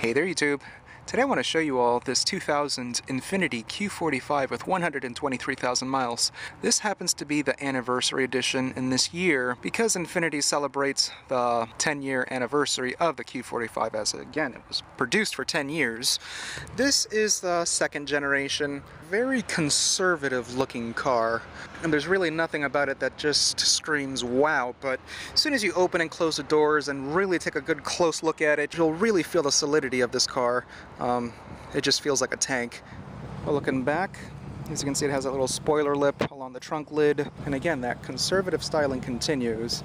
Hey there YouTube! Today I want to show you all this 2000 Infiniti Q45 with 123,000 miles. This happens to be the anniversary edition in this year because Infiniti celebrates the 10-year anniversary of the Q45, as again it was produced for 10 years. This is the second generation, very conservative looking car, and there's really nothing about it that just screams wow, but as soon as you open and close the doors and really take a good close look at it, you'll really feel the solidity of this car. It just feels like a tank. Well, looking back, as you can see, it has a little spoiler lip along the trunk lid, and again that conservative styling continues.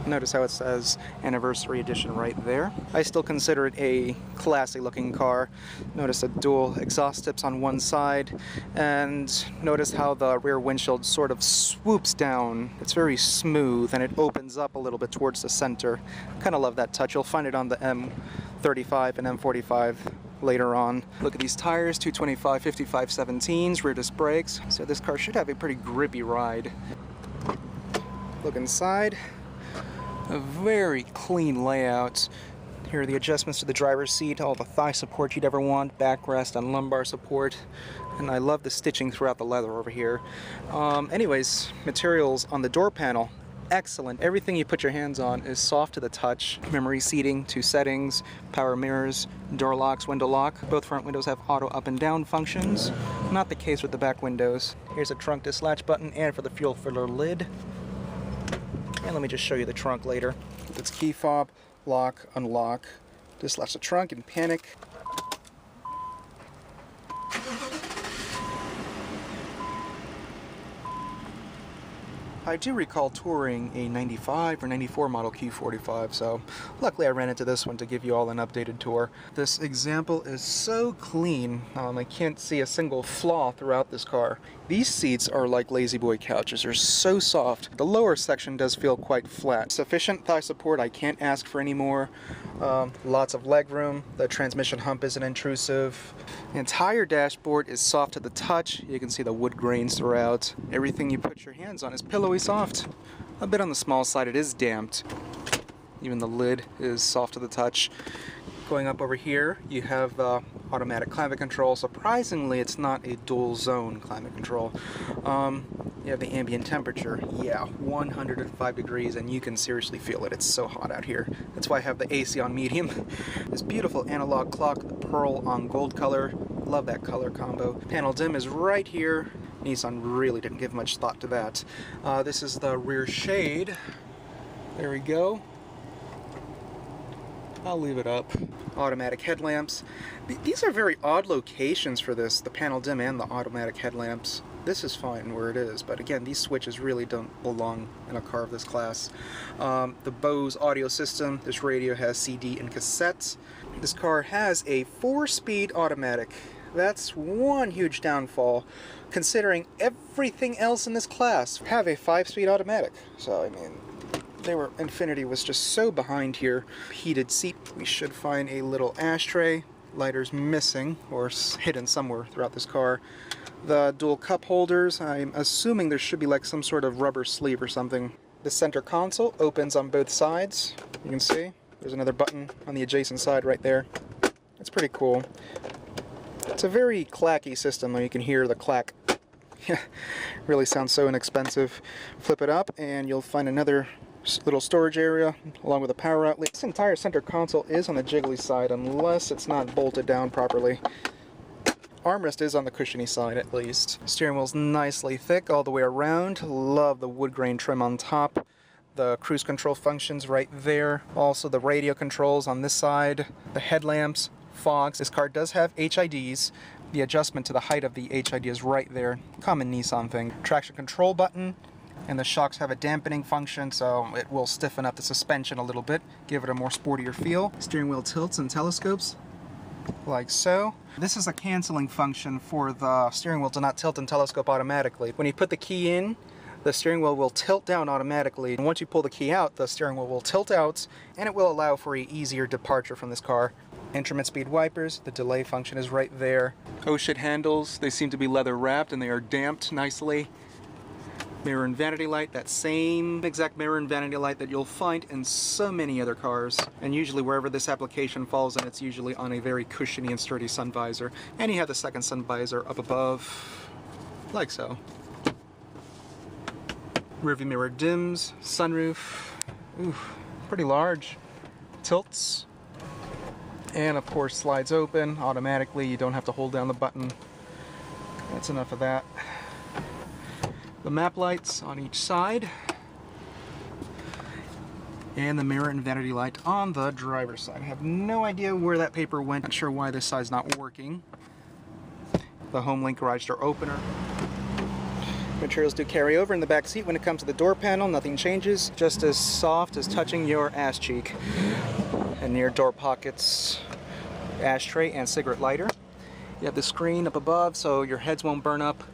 Notice how it says anniversary edition right there. I still consider it a classy looking car. Notice the dual exhaust tips on one side, and notice how the rear windshield sort of swoops down. It's very smooth and it opens up a little bit towards the center. Kind of love that touch. You'll find it on the M35 and M45 later on. Look at these tires, 225 55/17s, rear disc brakes. So this car should have a pretty grippy ride. Look inside. A very clean layout. Here are the adjustments to the driver's seat, all the thigh support you'd ever want, backrest and lumbar support, and I love the stitching throughout the leather over here. Anyways, materials on the door panel, excellent. Everything you put your hands on is soft to the touch. Memory seating, 2 settings, power mirrors, door locks, window lock. Both front windows have auto up and down functions. Not the case with the back windows. Here's a trunk dislatch button and for the fuel filler lid. And let me just show you the trunk later. It's key fob, lock, unlock. Dislatch the trunk in panic. I do recall touring a 95 or 94 model Q45, so luckily I ran into this one to give you all an updated tour. This example is so clean, I can't see a single flaw throughout this car. These seats are like lazy boy couches, they're so soft. The lower section does feel quite flat. Sufficient thigh support, I can't ask for any more. Lots of leg room, the transmission hump isn't intrusive. The entire dashboard is soft to the touch, you can see the wood grains throughout. Everything you put your hands on is pillowy soft. A bit on the small side, it is damped. Even the lid is soft to the touch. Going up over here, you have the automatic climate control. Surprisingly, it's not a dual zone climate control. You have the ambient temperature. Yeah, 105 degrees, and you can seriously feel it. It's so hot out here. That's why I have the AC on medium. This beautiful analog clock, the pearl on gold color. Love that color combo. Panel dim is right here. Nissan really didn't give much thought to that. This is the rear shade. There we go. I'll leave it up. Automatic headlamps. These are very odd locations for this, the panel dim and the automatic headlamps. This is fine where it is, but again, these switches really don't belong in a car of this class. The Bose audio system. This radio has CD and cassette. This car has a 4-speed automatic. That's one huge downfall, considering everything else in this class have a 5-speed automatic. So, I mean, Infiniti was just so behind here. Heated seat. We should find a little ashtray. Lighter's missing, or hidden somewhere throughout this car. The dual cup holders. I'm assuming there should be like some sort of rubber sleeve or something. The center console opens on both sides. You can see there's another button on the adjacent side right there. It's pretty cool. It's a very clacky system, though. You can hear the clack. Really sounds so inexpensive. Flip it up and you'll find another little storage area along with a power outlet. This entire center console is on the jiggly side unless it's not bolted down properly. Armrest is on the cushiony side at least. Steering wheel's nicely thick all the way around. Love the wood grain trim on top. The cruise control functions right there. Also the radio controls on this side. The headlamps, fogs. This car does have HIDs. The adjustment to the height of the HID is right there. Common Nissan thing. Traction control button. And the shocks have a dampening function, so it will stiffen up the suspension a little bit, give it a more sportier feel. Steering wheel tilts and telescopes, like so. This is a canceling function for the steering wheel to not tilt and telescope automatically. When you put the key in, the steering wheel will tilt down automatically, and once you pull the key out, the steering wheel will tilt out, and it will allow for an easier departure from this car. Instrument speed wipers, the delay function is right there. Oh shit handles, they seem to be leather wrapped and they are damped nicely. Mirror and vanity light, that same exact mirror and vanity light that you'll find in so many other cars. And usually wherever this application falls in, it's usually on a very cushiony and sturdy sun visor. And you have the second sun visor up above, like so. Rearview mirror dims, sunroof, ooh, pretty large, tilts, and of course slides open automatically. You don't have to hold down the button. That's enough of that. The map lights on each side, and the mirror and vanity light on the driver's side. I have no idea where that paper went. Not sure why this side's not working. The HomeLink garage door opener. Materials do carry over in the back seat when it comes to the door panel. Nothing changes. Just as soft as touching your ass cheek. And near door pockets, ashtray and cigarette lighter. You have the screen up above so your heads won't burn up.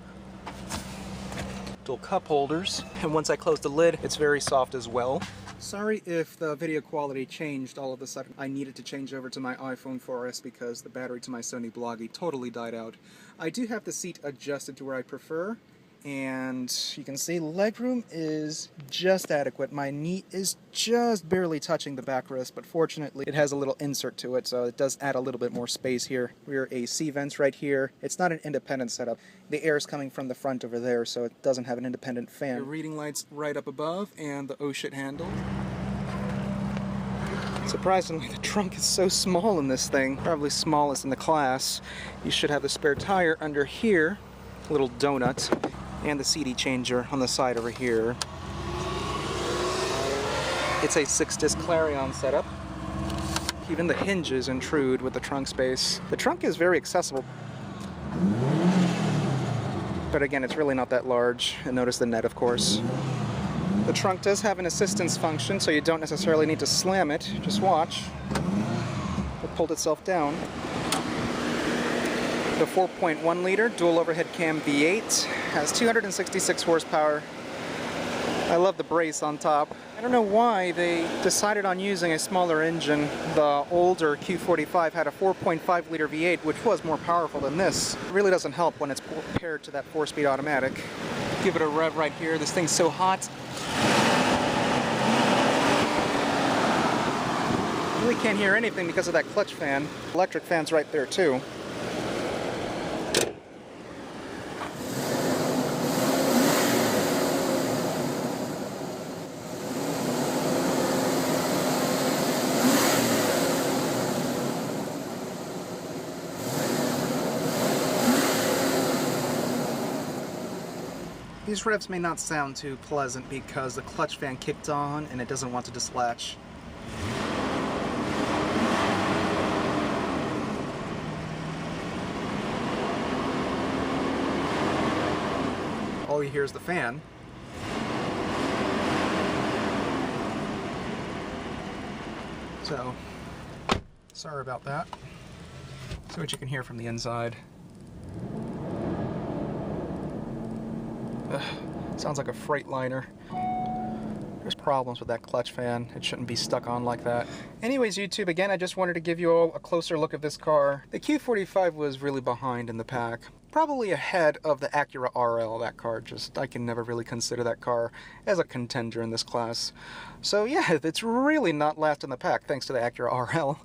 Dual cup holders. And once I close the lid, it's very soft as well. Sorry if the video quality changed all of a sudden. I needed to change over to my iPhone 4S because the battery to my Sony Bloggy totally died out. I do have the seat adjusted to where I prefer. And you can see legroom is just adequate. My knee is just barely touching the backrest, but fortunately it has a little insert to it, so it does add a little bit more space here. Rear AC vents right here. It's not an independent setup. The air is coming from the front over there, so it doesn't have an independent fan. The reading lights right up above, and the oh shit handle. Surprisingly, the trunk is so small in this thing. Probably smallest in the class. You should have the spare tire under here. Little donut. And the CD changer on the side over here. It's a 6-disc Clarion setup. Even the hinges intrude with the trunk space. The trunk is very accessible. But again, it's really not that large. And notice the net, of course. The trunk does have an assistance function, so you don't necessarily need to slam it. Just watch. It pulled itself down. The 4.1 liter dual overhead cam V8 has 266 horsepower. I love the brace on top. I don't know why they decided on using a smaller engine. The older Q45 had a 4.5 liter V8, which was more powerful than this. It really doesn't help when it's paired to that 4-speed automatic. Give it a rev right here. This thing's so hot. Really can't hear anything because of that clutch fan. Electric fan's right there too. These revs may not sound too pleasant because the clutch fan kicked on and it doesn't want to dislatch. All you hear is the fan. So, sorry about that. See what you can hear from the inside. Sounds like a Freightliner. There's problems with that clutch fan. It shouldn't be stuck on like that. Anyways, YouTube, again, I just wanted to give you all a closer look at this car. The Q45 was really behind in the pack. Probably ahead of the Acura RL. That car I can never really consider that car as a contender in this class. So yeah, it's really not last in the pack thanks to the Acura RL.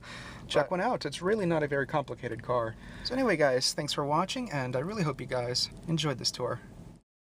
Check one out. It's really not a very complicated car. So anyway, guys, thanks for watching, and I really hope you guys enjoyed this tour.